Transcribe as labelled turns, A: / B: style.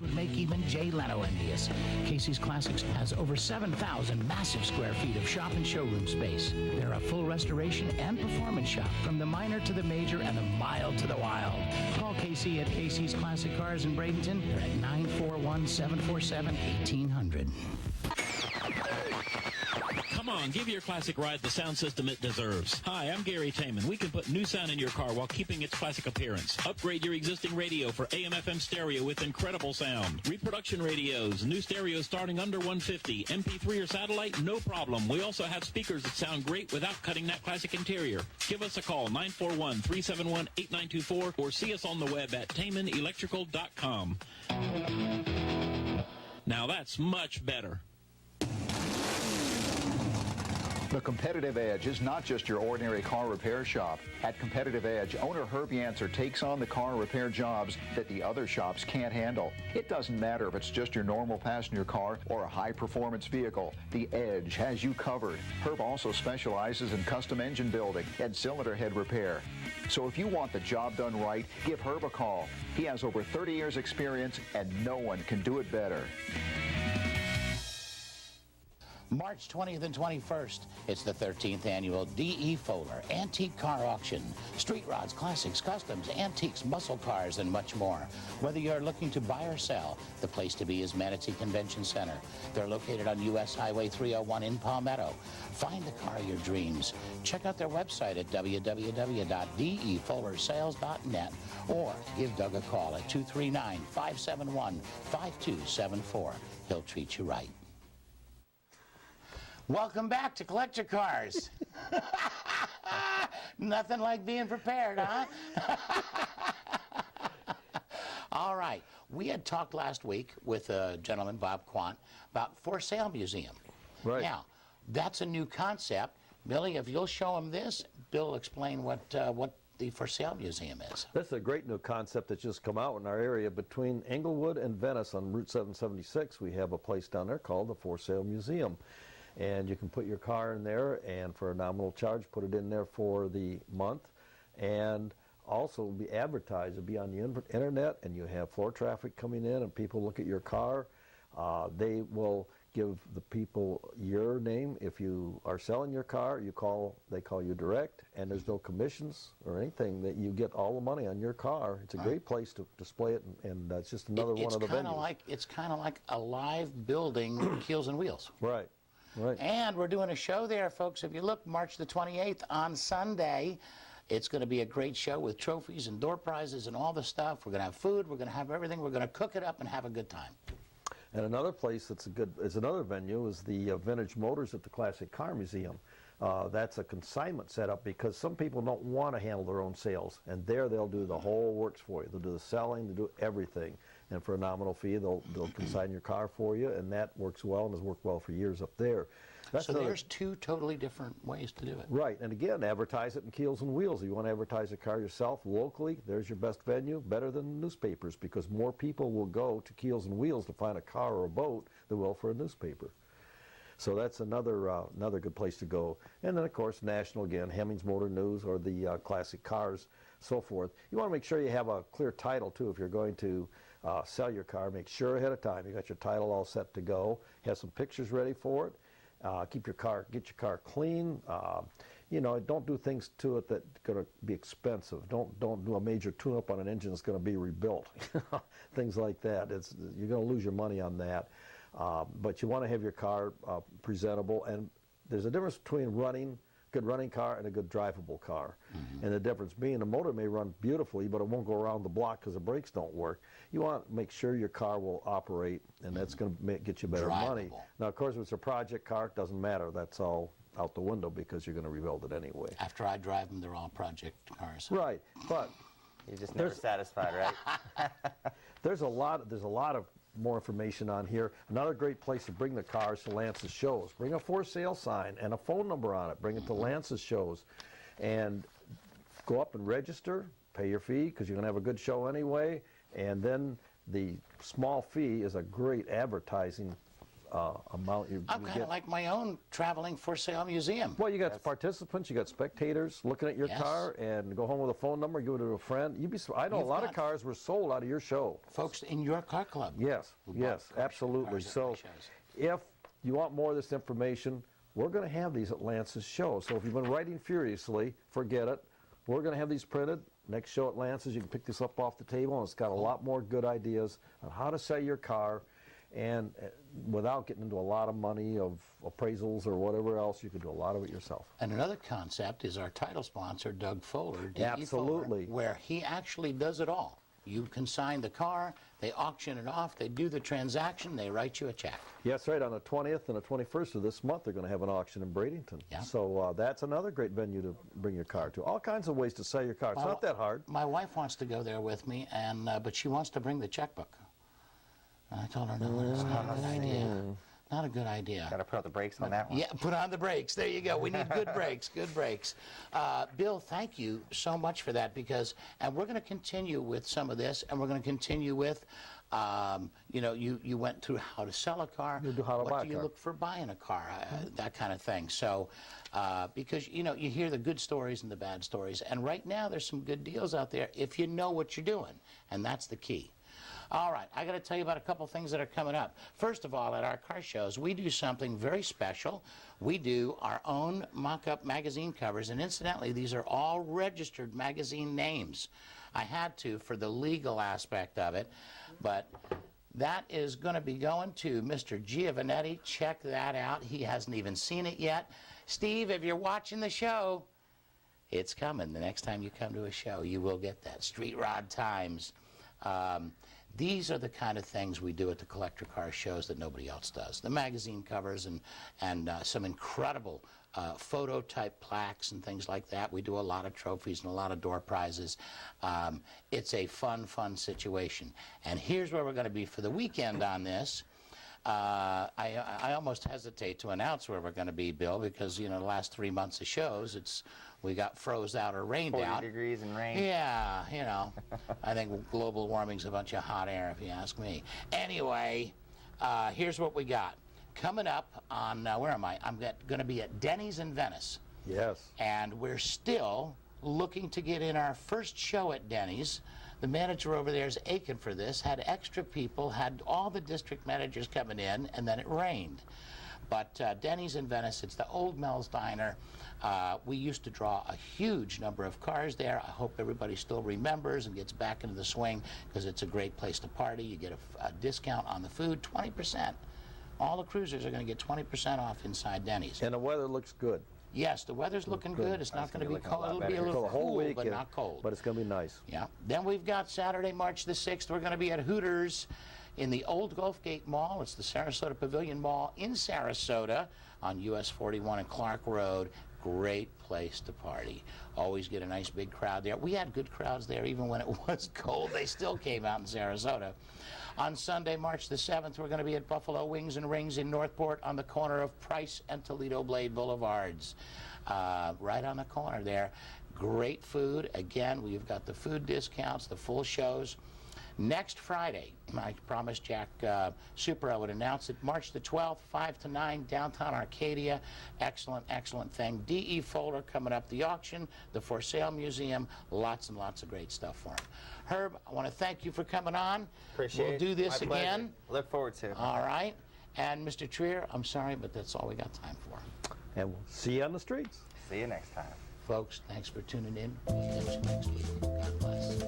A: would make even Jay Leno envious. Casey's Classics has over 7,000 massive square feet of shop and showroom space. They're a full restoration and performance shop, from the minor to the major and the mild to the wild. Call Casey at Casey's Classic Cars in Bradenton. They're at 941-747-1800.
B: Come on, give your classic ride the sound system it deserves. Hi, I'm Gary Taman. We can put new sound in your car while keeping its classic appearance. Upgrade your existing radio for AM/FM stereo with incredible sound. Reproduction radios, new stereos starting under $150. MP3 or satellite, no problem. We also have speakers that sound great without cutting that classic interior. Give us a call, 941-371-8924, or see us on the web at TamanElectrical.com. Now that's much better.
C: The Competitive Edge is not just your ordinary car repair shop. At Competitive Edge, owner Herb Yancer takes on the car repair jobs that the other shops can't handle. It doesn't matter if it's just your normal passenger car or a high-performance vehicle. The Edge has you covered. Herb also specializes in custom engine building and cylinder head repair. So if you want the job done right, give Herb a call. He has over 30 years experience and no one can do it better.
D: March 20th and 21st, it's the 13th annual D.E. Fowler Antique Car Auction. Street rods, classics, customs, antiques, muscle cars, and much more. Whether you're looking to buy or sell, the place to be is Manatee Convention Center. They're located on U.S. Highway 301 in Palmetto. Find the car of your dreams. Check out their website at www.defowlersales.net or give Doug a call at 239-571-5274. He'll treat you right. Welcome back to Collect Your Cars. Nothing like being prepared, huh? All right. We had talked last week with a gentleman, Bob Quant, about For Sale Museum.
E: Right.
D: Now, that's a new concept. Billy, if you'll show him this, Bill will explain what the For Sale Museum is.
E: This is a great new concept that's just come out in our area. Between Englewood and Venice on Route 776, we have a place down there called the For Sale Museum. And you can put your car in there, and for a nominal charge, put it in there for the month, and also be advertised. It'll be on the internet, and you have floor traffic coming in, and people look at your car. They will give the people your name. If you are selling your car, they call you direct, and there's no commissions or anything. That you get all the money on your car. It's a great place to display it, and it's just another one of the venues.
D: It's kind of like a live building, Keels and Wheels.
E: Right. Right.
D: And we're doing a show there, folks. If you look, March the 28th on Sunday, it's going to be a great show with trophies and door prizes and all the stuff. We're going to have food. We're going to have everything. We're going to cook it up and have a good time.
E: And another place that's another venue is the Vintage Motors at the Classic Car Museum. That's a consignment setup because some people don't want to handle their own sales, and there they'll do the whole works for you. They'll do the selling, they'll do everything, and for a nominal fee they'll consign your car for you, and that works well and has worked well for years up there.
D: So there's two totally different ways to do it.
E: Right, and again, advertise it in Keels and Wheels. If you want to advertise a car yourself locally, there's your best venue, better than newspapers, because more people will go to Keels and Wheels to find a car or a boat than will for a newspaper. So that's another good place to go. And then, of course, national again, Hemmings Motor News or the Classic Cars, so forth. You want to make sure you have a clear title, too. If you're going to sell your car, make sure ahead of time you got your title all set to go. Have some pictures ready for it. Get your car clean. Don't do things to it that's going to be expensive. Don't do a major tune-up on an engine that's going to be rebuilt. Things like that. You're going to lose your money on that. But you want to have your car presentable, and there's a difference between good running car and a good drivable car. Mm-hmm. And the difference being the motor may run beautifully, but it won't go around the block because the brakes don't work. You want to make sure your car will operate, and that's going to get you better money. Now, of course, if it's a project car, it doesn't matter. That's all out the window because you're going to rebuild it anyway.
D: After I drive them, they're all project cars.
E: Right, but
F: you're just never satisfied, right?
E: There's a lot of more information on here. Another great place to bring the cars to Lance's shows. Bring a for sale sign and a phone number on it. Bring it to Lance's shows and go up and register, pay your fee because you're going to have a good show anyway, and then the small fee is a great advertising amount you
D: I'm kind
E: get.
D: of like my own traveling for sale museum.
E: Well, you got participants, you got spectators looking at your
D: Yes.
E: car, and go home with a phone number, give it to a friend. I know
D: You've
E: a lot of
D: got-
E: cars were sold out of your show.
D: Folks in your car club.
E: Yes,
D: who bought
E: yes,
D: cars-
E: absolutely.
D: cars at
E: So
D: my shows.
E: if you want more of this information, we're going to have these at Lance's show. So if you've been writing furiously, forget it. We're going to have these printed. Next show at Lance's, you can pick this up off the table, and it's got a lot more good ideas on how to sell your car, and without getting into a lot of money of appraisals or whatever else, you can do a lot of it yourself.
D: And another concept is our title sponsor, Doug Fuller, DE
E: Absolutely.
D: Fuller, where he actually does it all. You consign the car, they auction it off, they do the transaction, they write you a check.
E: Yes, right. On the 20th and the 21st of this month, they're going to have an auction in Bradenton.
D: Yeah.
E: So that's another great venue to bring your car to. All kinds of ways to sell your car. It's not that hard.
D: My wife wants to go there with me, and but she wants to bring the checkbook. And I told her, no, it's not a good idea. Not a good idea.
F: Got to put the brakes on that one.
D: Yeah, put on the brakes. There you go. We need good brakes, good brakes. Bill, thank you so much for that and we're going to continue with some of this, and we're going to continue with, you went through how to sell a car.
E: You do how to buy a
D: What do you
E: car.
D: look for buying a car? That kind of thing. So, because, you hear the good stories and the bad stories. And right now, there's some good deals out there if you know what you're doing. And that's the key. All right, I got to tell you about a couple things that are coming up. First of all, at our car shows, we do something very special. We do our own mock-up magazine covers, and incidentally, these are all registered magazine names. I had to for the legal aspect of it, but that is going to be going to Mr. Giovanetti. Check that out. He hasn't even seen it yet. Steve, if you're watching the show, it's coming. The next time you come to a show, you will get that. Street Rod Times. These are the kind of things we do at the collector car shows that nobody else does. The magazine covers and some incredible photo type plaques and things like that. We do a lot of trophies and a lot of door prizes. It's a fun situation. And here's where we're going to be for the weekend on this. I almost hesitate to announce where we're going to be, Bill, because the last 3 months of shows, we got froze out or rained
F: 40
D: out.
F: degrees and rain.
D: Yeah, I think global warming's a bunch of hot air, if you ask me. Anyway, here's what we got. Coming up on, where am I? I'm going to be at Denny's in Venice.
E: Yes.
D: And we're still looking to get in our first show at Denny's. The manager over there is aching for this, had extra people, had all the district managers coming in, and then it rained. But Denny's in Venice, it's the old Mel's Diner. We used to draw a huge number of cars there. I hope everybody still remembers and gets back into the swing, because it's a great place to party. You get a discount on the food, 20%. All the cruisers are going to get 20% off inside Denny's.
E: And the weather looks good.
D: Yes, the weather's looking good. It's not going to be
F: looking a
D: cold.
F: lot
D: It'll be a
F: better.
D: little
E: For the whole
D: cool,
E: week,
D: but not cold.
E: But it's going to be nice.
D: Yeah. Then we've got Saturday, March the 6th. We're going to be at Hooters in the old Gulf Gate Mall. It's the Sarasota Pavilion Mall in Sarasota on US 41 and Clark Road. Great place to party. Always get a nice big crowd there. We had good crowds there even when it was cold. They still came out in Sarasota. On Sunday, March the 7th, we're going to be at Buffalo Wings and Rings in Northport on the corner of Price and Toledo Blade Boulevards. Right on the corner there. Great food. Again, we've got the food discounts, the full shows. Next Friday, I promised Jack Super I would announce it, March the 12th, 5 to 9, downtown Arcadia. Excellent, excellent thing. DE Fuller coming up, the auction, the For Sale Museum, lots and lots of great stuff for him. Herb, I want to thank you for coming on.
F: Appreciate it.
D: We'll do this
F: My pleasure.
D: again.
F: Look forward to it.
D: All right. And Mr. Trier, I'm sorry, but that's all we got time for.
E: And we'll see you on the streets.
F: See you next time.
D: Folks, thanks for tuning in. We'll catch you next week. God bless.